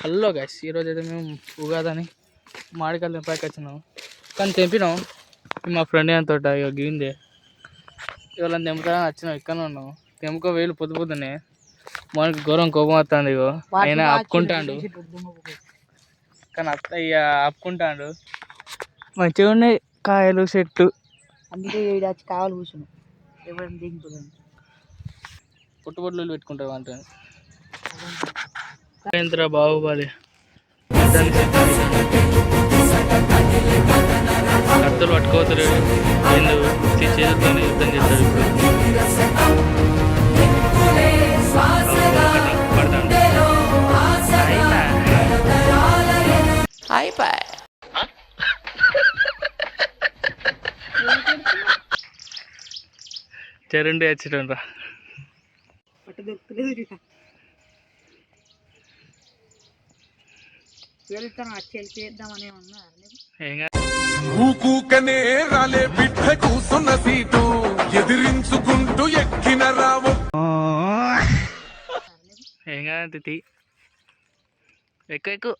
Hello guys, ఈరోజు అయితే మేము ఉగాదని మామిడికాయలు తెంపాకి వచ్చినాం. కానీ తెంపినాం మా ఫ్రెండ్ అని తోట ఇక గీందే ఇవాళ తెంపుతానని వచ్చినాం. ఇక్కడనే ఉన్నాం. తెంపుకో వేలు పొద్దునే మనకి ఘోరం కోపం వస్తుంది. ఇగో ఆయన ఆపుకుంటాడు, కానీ అత్త ఇక ఆపుకుంటాడు. మంచిగా ఉన్నాయి కాయలు చెట్టు. అందుకే కావాలి కూర్చున్నాం. ఎవరైనా దిగుతుంది పుట్టుబొట్లు పెట్టుకుంటారు అంటే సాయంత్రం బాహుబలి కత్తులు పట్టుకోతారు. చేతులతో యుద్ధం చేస్తారు. ఇప్పుడు చెరుండి వచ్చిండ్రా. ఊకూకనే రాలే బిడ్డ కూసున్న సీటు ఎదిరించుకుంటూ ఎక్కిన రావు. ఏం కాదు ఎక్కువ